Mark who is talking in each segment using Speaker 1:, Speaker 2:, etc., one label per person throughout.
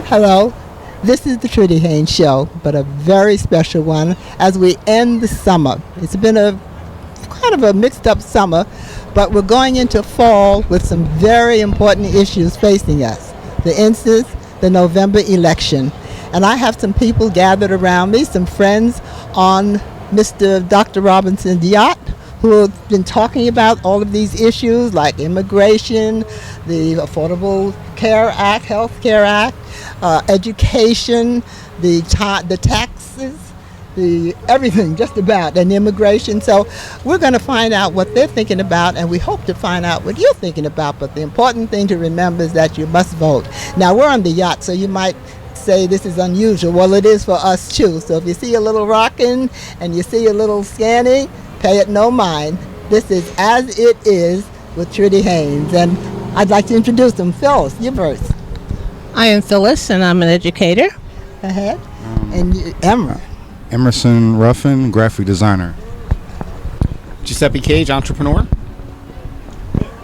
Speaker 1: Hello, this is the Trudy Haynes Show, but a very special one as we end the summer. It's been a kind of a mixed up summer, but we're going into fall with some very important issues facing us. The instance, the November election. And I have some people gathered around me, some friends on Dr. Robinson's yacht, who have been talking about all of these issues like immigration, the Affordable Care Act, Health Care Act, education, the taxes, the everything just about, and immigration. So we're going to find out what they're thinking about, and we hope to find out what you're thinking about. But the important thing to remember is that you must vote. Now, we're on the yacht, so you might say this is unusual. Well, it is for us too. So if you see a little rocking and you see a little scanning, pay it no mind. This is As It Is with Trudy Haynes, and I'd like to introduce them. Phyllis, you first.
Speaker 2: I am Phyllis, and I'm an educator.
Speaker 1: Ahead. And you,
Speaker 3: Emerson Ruffin, graphic designer.
Speaker 4: Giuseppe Cage, entrepreneur.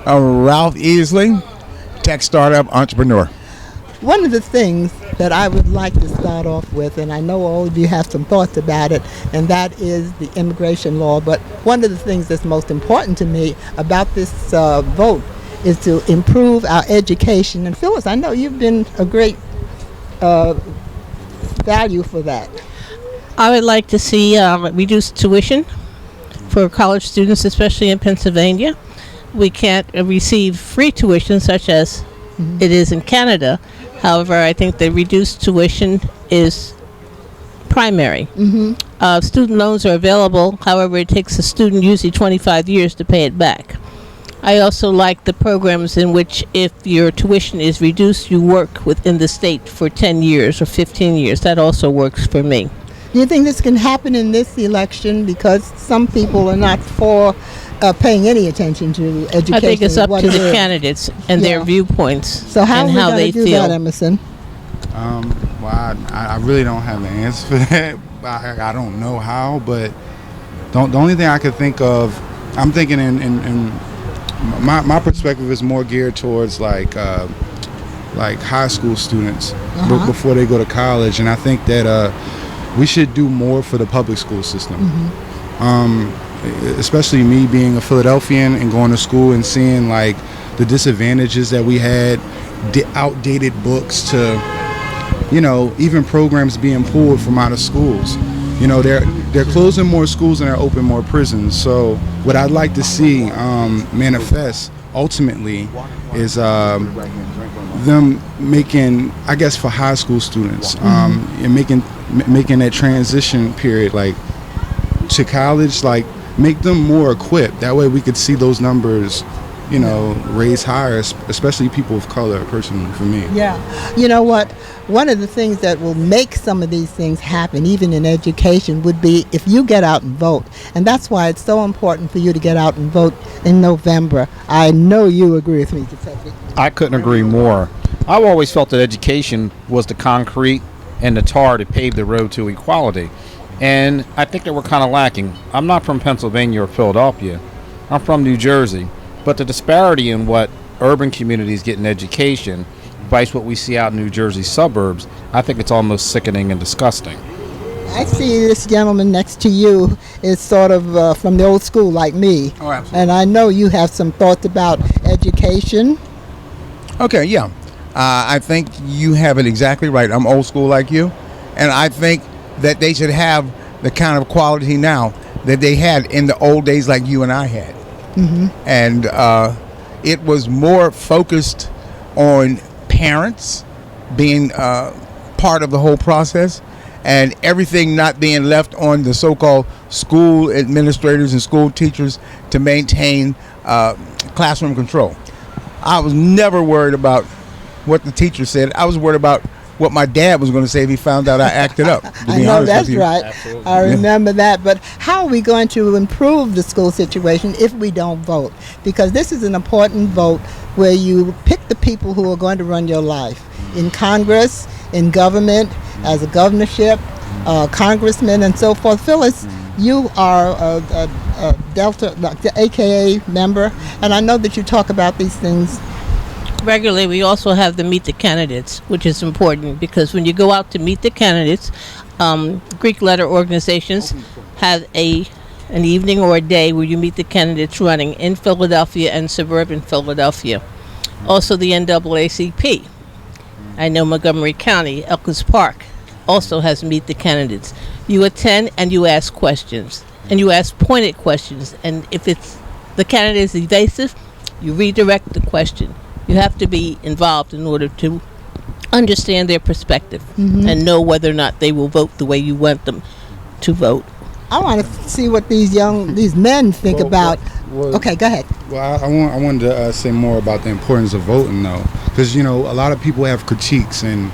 Speaker 5: Ralph Easley, tech startup entrepreneur.
Speaker 1: One of the things that I would like to start off with, and I know all of you have some thoughts about it, and that is the immigration law. But one of the things that's most important to me about this vote is to improve our education. And Phyllis, I know you've been a great value for that.
Speaker 2: I would like to see reduced tuition for college students, especially in Pennsylvania. We can't receive free tuition such as it is in Canada. However, I think the reduced tuition is primary. Student loans are available. However, it takes a student usually 25 years to pay it back. I also like the programs in which if your tuition is reduced, you work within the state for 10 years or 15 years. That also works for me.
Speaker 1: Do you think this can happen in this election? Because some people are not for paying any attention to education.
Speaker 2: I think it's up to the candidates and their viewpoints.
Speaker 1: So how
Speaker 2: and how they
Speaker 1: do
Speaker 2: feel.
Speaker 1: that, Emerson?
Speaker 3: Well, I really don't have the answer for that. I don't know how, but the only thing I could think of, I'm thinking in my perspective is more geared towards like high school students before they go to college, and I think that we should do more for the public school system. Especially me being a Philadelphian and going to school and seeing like the disadvantages that we had, outdated books to, even programs being pulled from out of schools. They're closing more schools and they're opening more prisons. So what I'd like to see manifest ultimately is them making, I guess, for high school students, and making that transition period like to college, like make them more equipped. That way we could see those numbers, raise higher, especially people of color, personally, for me.
Speaker 1: Yeah. You know what? One of the things that will make some of these things happen, even in education, would be if you get out and vote. And that's why it's so important for you to get out and vote in November. I know you agree with me, Giuseppe.
Speaker 4: I couldn't agree more. I've always felt that education was the concrete and the tar to pave the road to equality. And I think that we're kind of lacking. I'm not from Pennsylvania or Philadelphia. I'm from New Jersey. But the disparity in what urban communities get in education versus what we see out in New Jersey suburbs, I think it's almost sickening and disgusting.
Speaker 1: I see this gentleman next to you is sort of from the old school like me.
Speaker 5: Oh, absolutely.
Speaker 1: And I know you have some thoughts about education.
Speaker 5: Okay, yeah. I think you have it exactly right. I'm old school like you. And I think that they should have the kind of quality now that they had in the old days like you and I had. And it was more focused on parents being part of the whole process and everything not being left on the so-called school administrators and school teachers to maintain classroom control. I was never worried about what the teacher said. I was worried about what my dad was going to say if he found out I acted up.
Speaker 1: I know that's right.
Speaker 4: Absolutely.
Speaker 1: I remember that. But how are we going to improve the school situation if we don't vote? Because this is an important vote where you pick the people who are going to run your life in Congress, in government, as a governorship, congressman, and so forth. Phyllis, you are a Delta, the AKA member, and I know that you talk about these things
Speaker 2: Regularly, we also have the Meet the Candidates, which is important because when you go out to meet the candidates, Greek letter organizations have an evening or a day where you meet the candidates running in Philadelphia and suburban Philadelphia. Also, the NAACP. I know Montgomery County, Elkins Park, also has Meet the Candidates. You attend and you ask questions, and you ask pointed questions. And if the candidate is evasive, you redirect the question. You have to be involved in order to understand their perspective and know whether or not they will vote the way you want them to vote.
Speaker 1: I want to see what these men think about. Okay, go ahead.
Speaker 3: Well, I wanted to say more about the importance of voting, though, because a lot of people have critiques and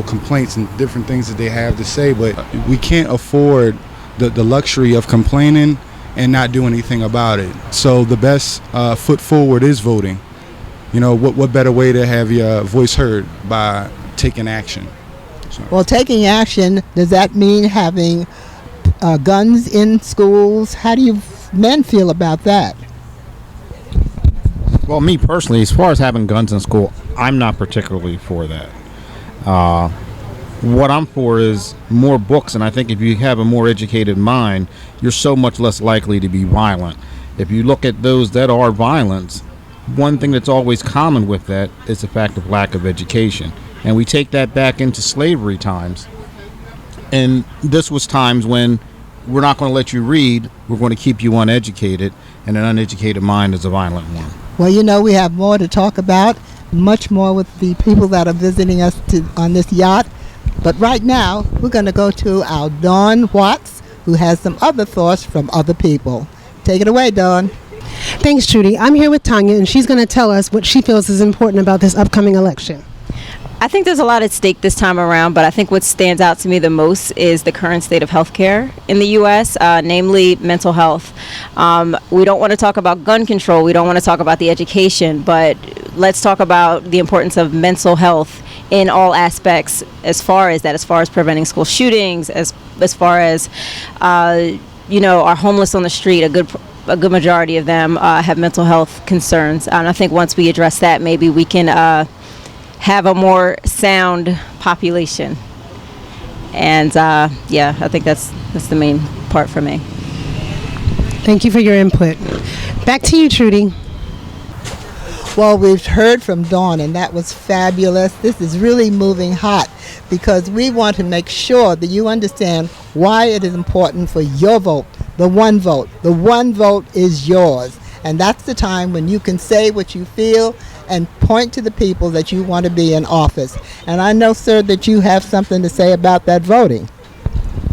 Speaker 3: complaints and different things that they have to say, but we can't afford the luxury of complaining and not do anything about it. So the best foot forward is voting. What better way to have your voice heard by taking action? So.
Speaker 1: Well, taking action, does that mean having guns in schools? How do you men feel about that?
Speaker 4: Well, me personally, as far as having guns in school, I'm not particularly for that. What I'm for is more books, and I think if you have a more educated mind, you're so much less likely to be violent. If you look at those that are violent, one thing that's always common with that is the fact of lack of education. And we take that back into slavery times. And this was times when we're not going to let you read, we're going to keep you uneducated, and an uneducated mind is a violent one.
Speaker 1: Well, we have more to talk about, much more with the people that are visiting us on this yacht. But right now, we're going to go to our Dawn Watts, who has some other thoughts from other people. Take it away, Dawn.
Speaker 6: Thanks, Trudy. I'm here with Tanya, and she's going to tell us what she feels is important about this upcoming election.
Speaker 7: I think there's a lot at stake this time around, but I think what stands out to me the most is the current state of healthcare in the U.S., namely mental health. We don't want to talk about gun control. We don't want to talk about the education, but let's talk about the importance of mental health in all aspects as far as preventing school shootings, as far as, our homeless on the street. A good majority of them have mental health concerns. And I think once we address that, maybe we can have a more sound population. And I think that's the main part for me.
Speaker 6: Thank you for your input. Back to you, Trudy.
Speaker 1: Well, we've heard from Dawn, and that was fabulous. This is really moving hot because we want to make sure that you understand why it is important for your vote, the one vote. The one vote is yours. And that's the time when you can say what you feel and point to the people that you want to be in office. And I know, sir, that you have something to say about that voting.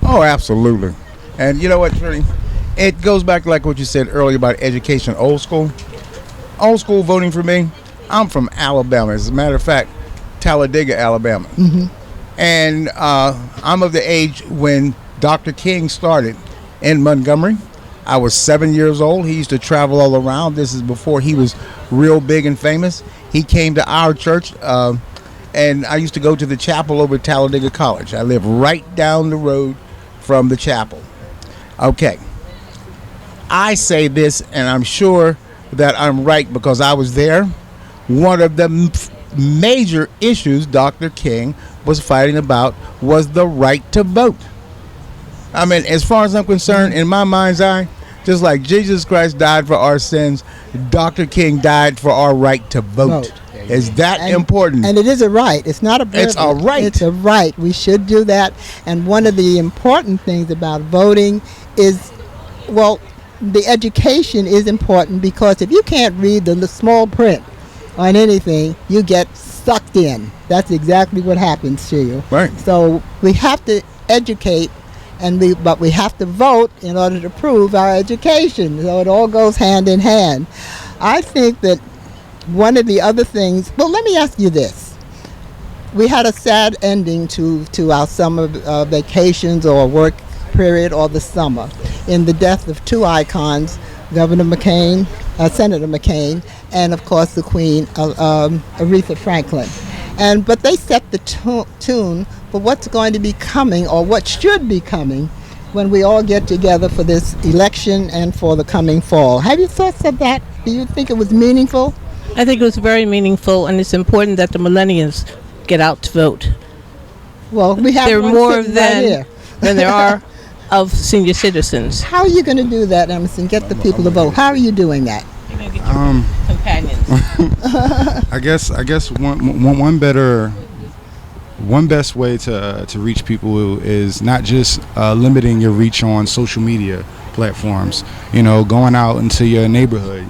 Speaker 5: Oh, absolutely. And you know what, Trudy? It goes back like what you said earlier about education, old school. Old school voting for me, I'm from Alabama. As a matter of fact, Talladega, Alabama. Mm-hmm. And I'm of the age when Dr. King started in Montgomery. I was 7 years old. He used to travel all around. This is before he was real big and famous. He came to our church, and I used to go to the chapel over at Talladega College. I live right down the road from the chapel. Okay. I say this, and I'm sure that I'm right because I was there. One of the major issues Dr. King was fighting about was the right to vote. I mean, as far as I'm concerned, in my mind's eye, just like Jesus Christ died for our sins, Dr. King died for our right to vote. Is that important?
Speaker 1: And it is a right. It's not a privilege.
Speaker 5: It's a right.
Speaker 1: It's a right. We should do that. And one of the important things about voting is, well, the education is important because if you can't read the small print on anything, you get sucked in. That's exactly what happens to you.
Speaker 5: Right.
Speaker 1: So we have to educate, but we have to vote in order to prove our education. So it all goes hand in hand. I think that one of the other things, well, let me ask you this. We had a sad ending to our summer vacations or work period or the summer in the death of two icons, Senator McCain, and of course the Queen, Aretha Franklin. But they set the tune for what's going to be coming or what should be coming when we all get together for this election and for the coming fall. Have you thought of that? Do you think it was meaningful?
Speaker 2: I think it was very meaningful, and it's important that the millennials get out to vote.
Speaker 1: Well, we have
Speaker 2: There are
Speaker 1: one
Speaker 2: more
Speaker 1: sitting right here.
Speaker 2: than there are of senior citizens.
Speaker 1: How are you going to do that, Emerson? Get the people to vote. How are you doing that?
Speaker 2: Companions.
Speaker 3: I guess one best way to reach people is not just limiting your reach on social media platforms. Going out into your neighborhood.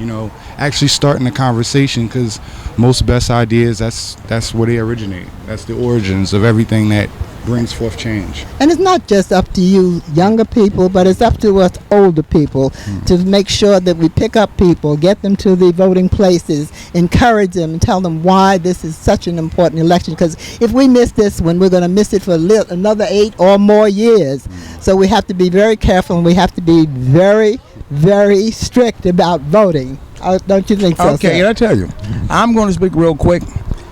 Speaker 3: Actually starting a conversation, because most best ideas, that's where they originate. That's the origins of everything that brings forth change.
Speaker 1: And it's not just up to you younger people, but it's up to us older people to make sure that we pick up people, get them to the voting places, encourage them, and tell them why this is such an important election. Because if we miss this one, we're going to miss it for another 8 or more years. So we have to be very careful, and we have to be very, very strict about voting. Don't you think so?
Speaker 5: Okay,
Speaker 1: sir?
Speaker 5: I'll tell you. I'm going to speak real quick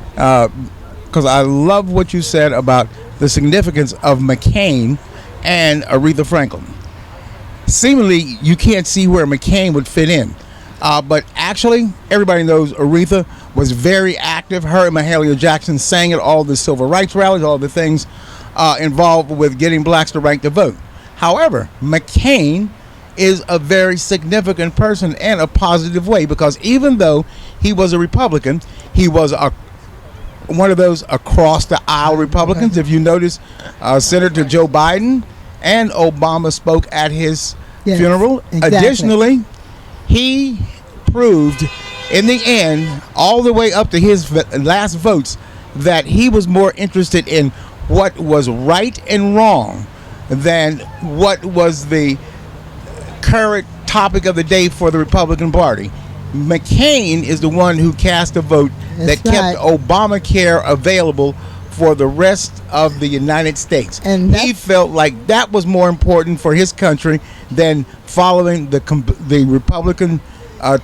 Speaker 5: because I love what you said about the significance of McCain and Aretha Franklin. Seemingly, you can't see where McCain would fit in. But actually, everybody knows Aretha was very active. Her and Mahalia Jackson sang at all the civil rights rallies, all the things involved with getting blacks the right to vote. However, McCain is a very significant person in a positive way, because even though he was a Republican, he was one of those across the aisle Republicans. If you notice, Senator Joe Biden and Obama spoke at his funeral.
Speaker 1: Exactly.
Speaker 5: Additionally, he proved in the end, all the way up to his last votes, that he was more interested in what was right and wrong than what was the current topic of the day for the Republican Party. McCain is the one who cast a vote that kept Obamacare available for the rest of the United States. And he felt like that was more important for his country than following the Republican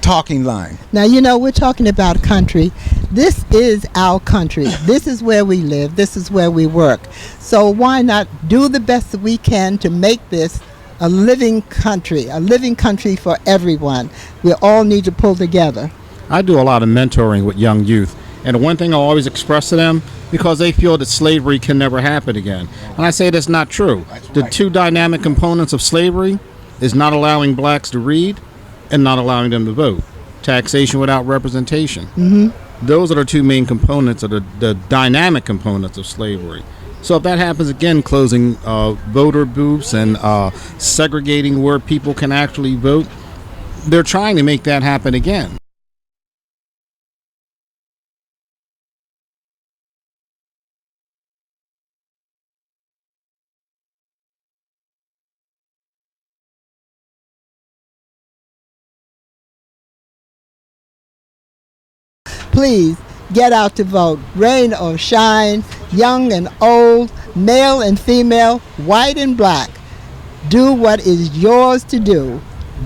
Speaker 5: talking line.
Speaker 1: Now, we're talking about country. This is our country. This is where we live. This is where we work. So why not do the best that we can to make this a living country for everyone. We all need to pull together.
Speaker 4: I do a lot of mentoring with young youth, and the one thing I always express to them, because they feel that slavery can never happen again, and I say that's not true. The two dynamic components of slavery is not allowing blacks to read and not allowing them to vote. Taxation without representation. Mm-hmm. Those are the two main components of the dynamic components of slavery. So if that happens again, closing voter booths and segregating where people can actually vote, they're trying to make that happen again.
Speaker 1: Please get out to vote. Rain or shine, young and old, male and female, white and black. Do what is yours to do.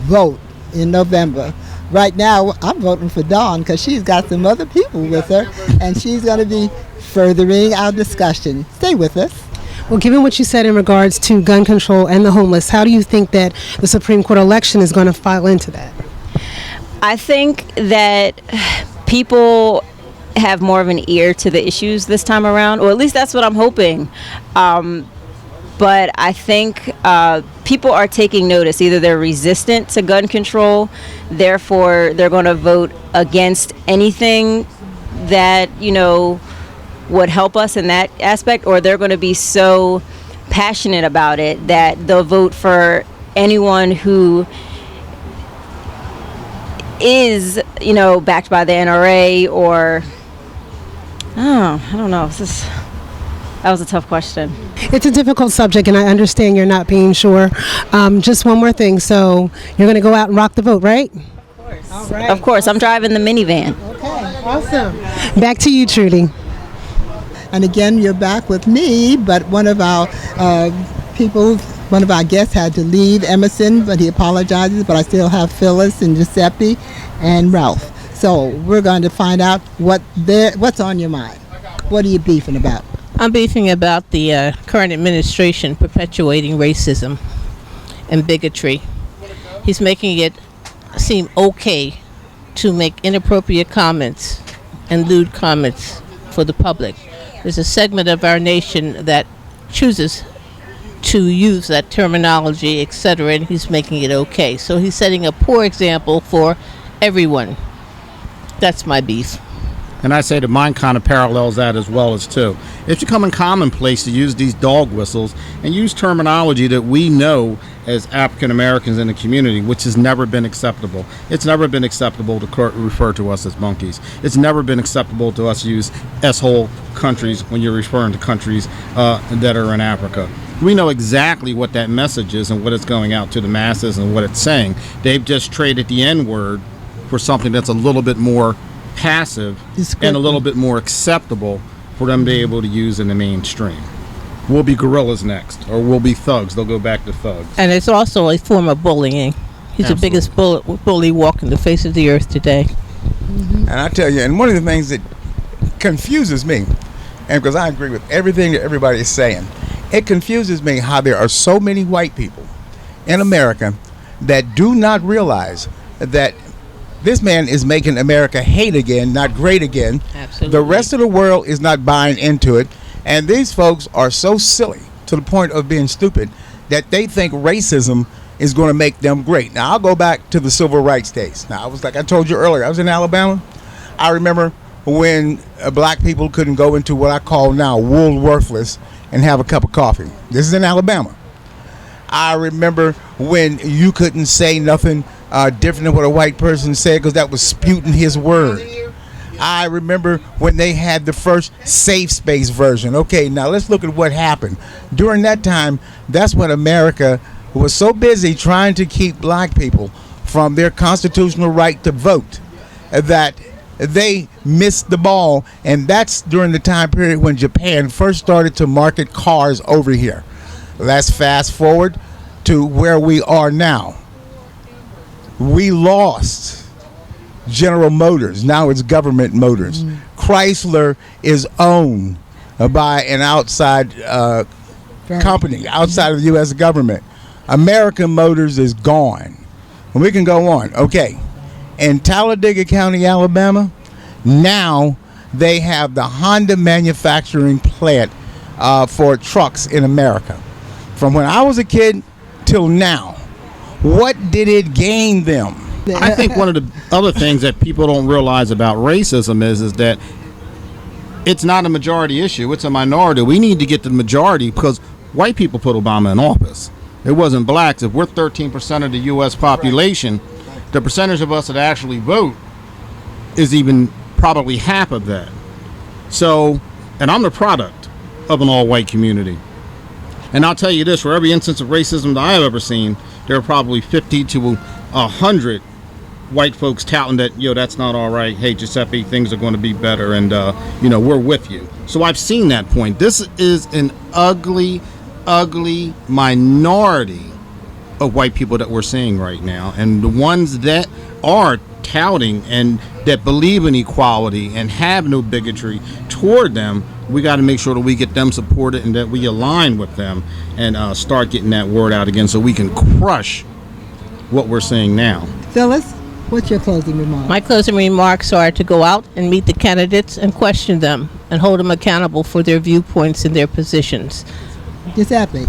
Speaker 1: Vote in November. Right now, I'm voting for Dawn because she's got some other people with her, and she's going to be furthering our discussion. Stay with us.
Speaker 6: Well, given what you said in regards to gun control and the homeless, how do you think that the Supreme Court election is going to file into that?
Speaker 7: I think that people have more of an ear to the issues this time around, or at least that's what I'm hoping. But I think people are taking notice. Either they're resistant to gun control, therefore they're going to vote against anything that, would help us in that aspect, or they're going to be so passionate about it that they'll vote for anyone who is, backed by the NRA or, I don't know. That was a tough question.
Speaker 6: It's a difficult subject, and I understand you're not being sure. Just one more thing. So you're going to go out and rock the vote, right?
Speaker 7: Of course. All right. Of course. I'm driving the minivan.
Speaker 6: Okay. Awesome. Back to you, Trudy.
Speaker 1: And again, you're back with me, but one of our guests had to leave, Emerson, but he apologizes, but I still have Phyllis and Giuseppe and Ralph. So we're going to find out what's on your mind. What are you beefing about?
Speaker 2: I'm beefing about the current administration perpetuating racism and bigotry. He's making it seem okay to make inappropriate comments and lewd comments for the public. There's a segment of our nation that chooses to use that terminology, etc., and he's making it okay. So he's setting a poor example for everyone. That's my beef.
Speaker 4: And I say that mine kind of parallels that as well as too. It's becoming commonplace to use these dog whistles and use terminology that we know as African Americans in the community, which has never been acceptable. It's never been acceptable to refer to us as monkeys. It's never been acceptable to us use S-hole countries when you're referring to countries that are in Africa. We know exactly what that message is and what it's going out to the masses and what it's saying. They've just traded the N-word for something that's a little bit more passive and a little bit more acceptable for them to be able to use in the mainstream. We'll be gorillas next, or we'll be thugs. They'll go back to thugs.
Speaker 2: And it's also a form of bullying. He's the biggest bully walking the face of the earth today.
Speaker 5: And I tell you, and one of the things that confuses me, and because I agree with everything that everybody is saying, it confuses me how there are so many white people in America that do not realize that this man is making America hate again, not great again.
Speaker 2: Absolutely.
Speaker 5: The rest of the world is not buying into it. And these folks are so silly to the point of being stupid that they think racism is going to make them great. Now, I'll go back to the civil rights days. Now, I told you earlier, I was in Alabama. I remember when black people couldn't go into what I call now Woolworthless and have a cup of coffee. This is in Alabama. I remember when you couldn't say nothing different than what a white person said because that was spewing his word. I remember when they had the first safe space version. Okay, now let's look at what happened. During that time, that's when America was so busy trying to keep black people from their constitutional right to vote that they missed the ball. And that's during the time period when Japan first started to market cars over here. Let's fast forward to where we are now. We lost General Motors. Now it's Government Motors. Chrysler is owned by an outside company, outside of the U.S. government. American Motors is gone. And we can go on. Okay. In Talladega County, Alabama, now they have the Honda manufacturing plant for trucks in America. From when I was a kid till now, what did it gain them?
Speaker 4: I think one of the other things that people don't realize about racism is that it's not a majority issue. It's a minority. We need to get the majority because white people put Obama in office. It wasn't blacks. If we're 13% of the U.S. population, the percentage of us that actually vote is even probably half of that. So, and I'm the product of an all-white community. And I'll tell you this, for every instance of racism that I've ever seen, there are probably 50 to 100 white folks touting that, that's not all right. Hey, Giuseppe, things are going to be better. And, we're with you. So I've seen that point. This is an ugly, ugly minority of white people that we're seeing right now. And the ones that are touting and that believe in equality and have no bigotry toward them, we got to make sure that we get them supported and that we align with them and start getting that word out again so we can crush what we're seeing now.
Speaker 1: Phyllis, what's your closing remarks?
Speaker 2: My closing remarks are to go out and meet the candidates and question them and hold them accountable for their viewpoints and their positions.
Speaker 1: Giuseppe.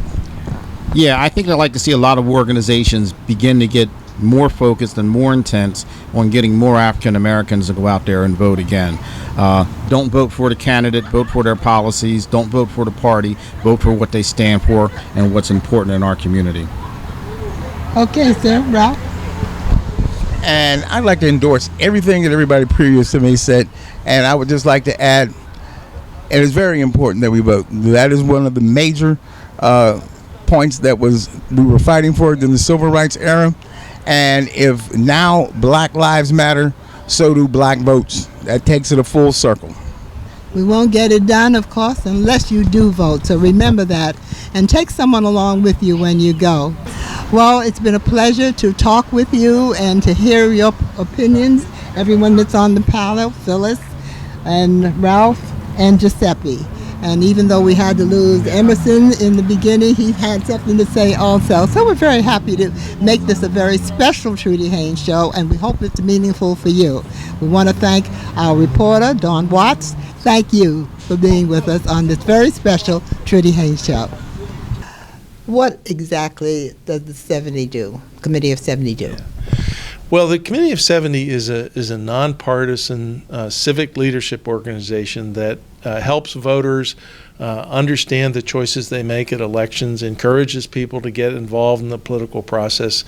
Speaker 4: Yeah, I think I'd like to see a lot of organizations begin to get more focused and more intense on getting more African Americans to go out there and vote again. Don't vote for the candidate, vote for their policies. Don't vote for the party, vote for what they stand for and what's important in our community.
Speaker 1: Okay, sir. Ralph?
Speaker 5: And I'd like to endorse everything that everybody previous to me said. And I would just like to add, it is very important that we vote. That is one of the major points that we were fighting for in the civil rights era. And if now Black Lives Matter, so do black votes. That takes it a full circle.
Speaker 1: We won't get it done, of course, unless you do vote. So remember that. And take someone along with you when you go. Well, it's been a pleasure to talk with you and to hear your opinions. Everyone that's on the panel, Phyllis and Ralph and Giuseppe. And even though we had to lose Emerson in the beginning, he had something to say also. So we're very happy to make this a very special Trudy Haynes show, and we hope it's meaningful for you. We want to thank our reporter, Dawn Watts. Thank you for being with us on this very special Trudy Haynes show. What exactly does the 70 do, Committee of 70 do?
Speaker 8: Well, the Committee of 70 is a nonpartisan civic leadership organization that helps voters understand the choices they make at elections, encourages people to get involved in the political process,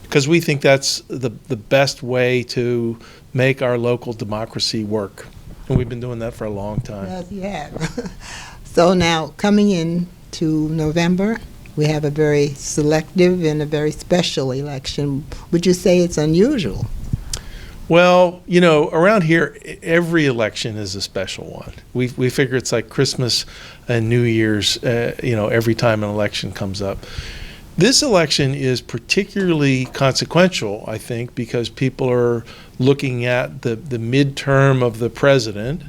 Speaker 8: because we think that's the best way to make our local democracy work. And we've been doing that for a long time.
Speaker 1: Yes, you have. So now, coming in to November, we have a very selective and a very special election. Would you say it's unusual?
Speaker 8: Well, around here, every election is a special one. We figure it's like Christmas and New Year's, every time an election comes up. This election is particularly consequential, I think, because people are looking at the midterm of the president.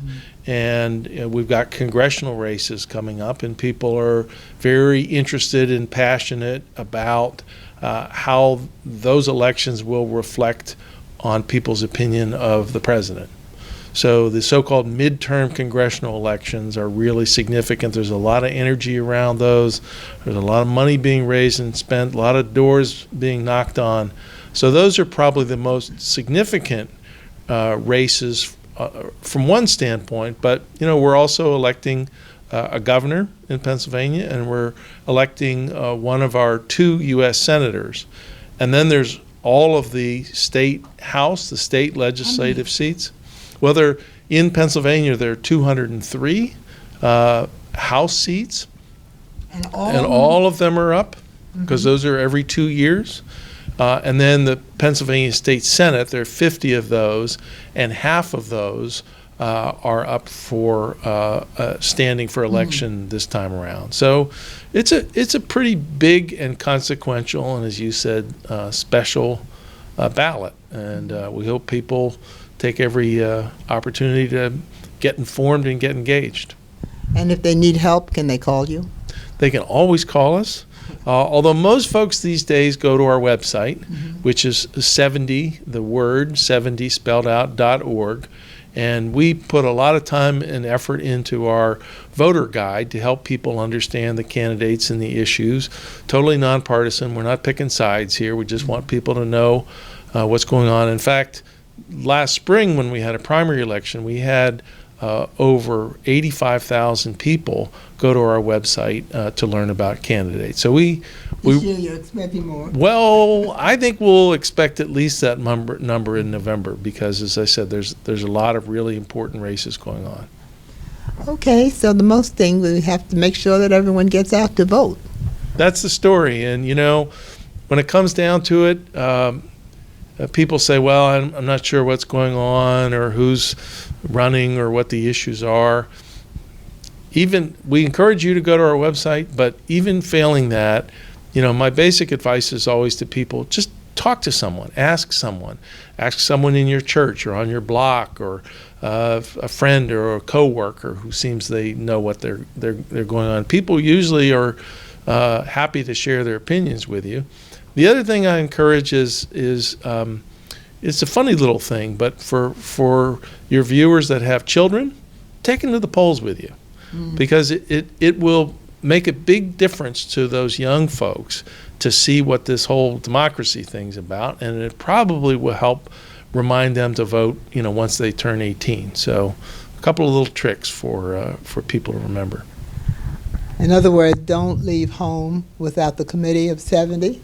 Speaker 8: And we've got congressional races coming up, and people are very interested and passionate about how those elections will reflect on people's opinion of the president. So the so-called midterm congressional elections are really significant. There's a lot of energy around those. There's a lot of money being raised and spent, a lot of doors being knocked on. So those are probably the most significant races from one standpoint, but we're also electing a governor in Pennsylvania, and we're electing one of our 2 U.S. senators. And then there's all of the state house, the state legislative seats. Well, they're in Pennsylvania, there are 203 House seats, and all of them are up, because those are every 2 years. And then the Pennsylvania State Senate, there are 50 of those, and half of those are up for standing for election this time around. So it's a pretty big and consequential, and as you said, special ballot. And we hope people take every opportunity to get informed and get engaged.
Speaker 1: And if they need help, can they call you?
Speaker 8: They can always call us. Although most folks these days go to our website, which is 70, the word 70 spelled out, .org. And we put a lot of time and effort into our voter guide to help people understand the candidates and the issues. Totally nonpartisan. We're not picking sides here. We just want people to know what's going on. In fact, last spring when we had a primary election, we had over 85,000 people go to our website to learn about candidates. So
Speaker 1: this year you're expecting more?
Speaker 8: Well, I think we'll expect at least that number in November, because, as I said, there's a lot of really important races going on.
Speaker 1: Okay, so the most thing, we have to make sure that everyone gets out to vote.
Speaker 8: That's the story. And, when it comes down to it, people say, well, I'm not sure what's going on or who's running or what the issues are. We encourage you to go to our website, but even failing that, my basic advice is always to people, just talk to someone, ask someone in your church or on your block, or a friend or a coworker who seems they know what they're going on. People usually are happy to share their opinions with you. The other thing I encourage is it's a funny little thing, but for your viewers that have children, take them to the polls with you, because it will make a big difference to those young folks to see what this whole democracy thing's about, and it probably will help remind them to vote, once they turn 18. So a couple of little tricks for people to remember.
Speaker 1: In other words, don't leave home without the Committee of 70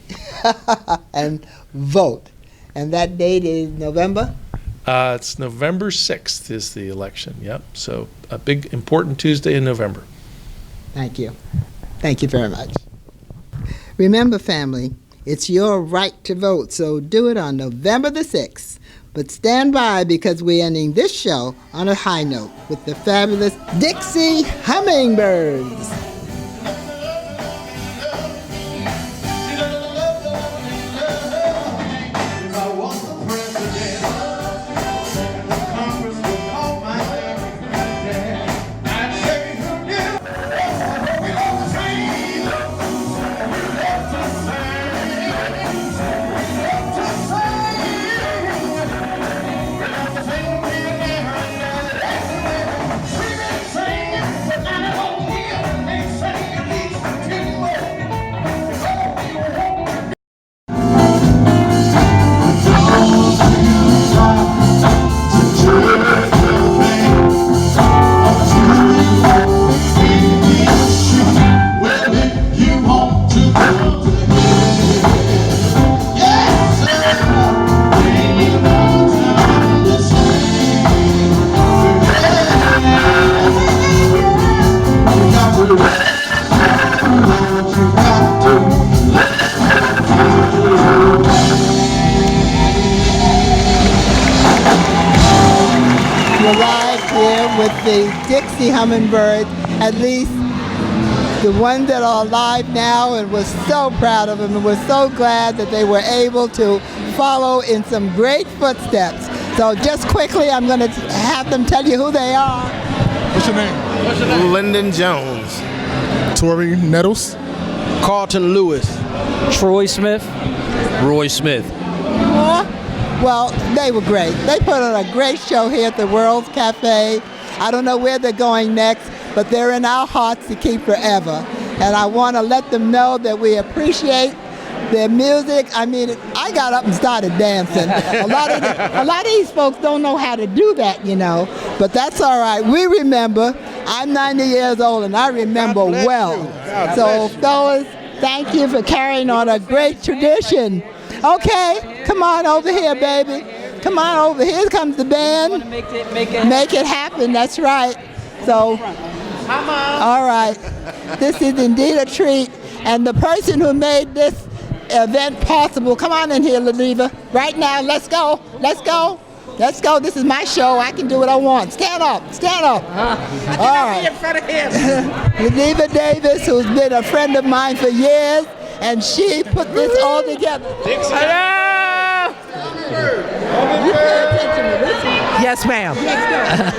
Speaker 1: and vote. And that date is November?
Speaker 8: It's November 6th is the election, yep. So a big, important Tuesday in November.
Speaker 1: Thank you. Thank you very much. Remember, family, it's your right to vote, so do it on November the 6th. But stand by, because we're ending this show on a high note with the fabulous Dixie Hummingbirds.
Speaker 9: Congress would call my name. I'd say, who did
Speaker 1: arrived here with the Dixie Hummingbirds, at least the ones that are alive now, and was so proud of them and was so glad that they were able to follow in some great footsteps. So just quickly, I'm going to have them tell you who they are.
Speaker 9: What's your name?
Speaker 10: Lyndon Jones.
Speaker 9: Tori Nettles.
Speaker 10: Carlton Lewis.
Speaker 11: Troy Smith.
Speaker 12: Roy Smith.
Speaker 1: Well, they were great. They put on a great show here at the World's Cafe. I don't know where they're going next, but they're in our hearts to keep forever. And I want to let them know that we appreciate their music. I mean, I got up and started dancing. A lot of these folks don't know how to do that, you know, but that's all right. We remember. I'm 90 years old and I remember well. So, fellas, thank you for carrying on a great tradition. Okay, come on over here, baby. Come on over here. Here comes the band. Make it happen. That's right. So, all right. This is indeed a treat. And the person who made this event possible, come on in here, Ladiva. Right now, let's go. Let's go. Let's go. This is my show. I can do what I want. Stand up. Stand up. All right. In front of him. Ladiva Davis, who's been a friend of mine for years, and she put this all together.
Speaker 13: Hello.
Speaker 1: You pay attention to this one.
Speaker 13: Yes, ma'am.
Speaker 1: Yes,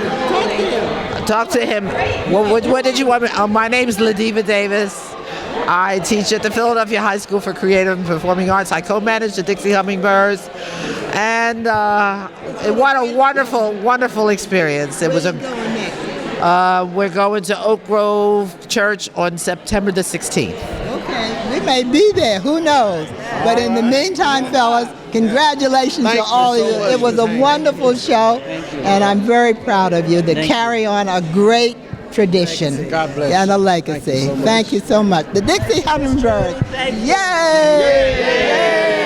Speaker 13: Talk to him. What did you want me? My name is Ladiva Davis. I teach at the Philadelphia High School for Creative and Performing Arts. I co-manage the Dixie Hummingbirds, and what a wonderful, wonderful experience. It was we're going to Oak Grove Church on September the 16th.
Speaker 1: Okay, we may be there. Who knows? But in the meantime, fellas, congratulations to all of you. It was a wonderful show, and I'm very proud of you to carry on a great tradition and a legacy. Thank you so much. The Dixie Hummingbirds. Yay!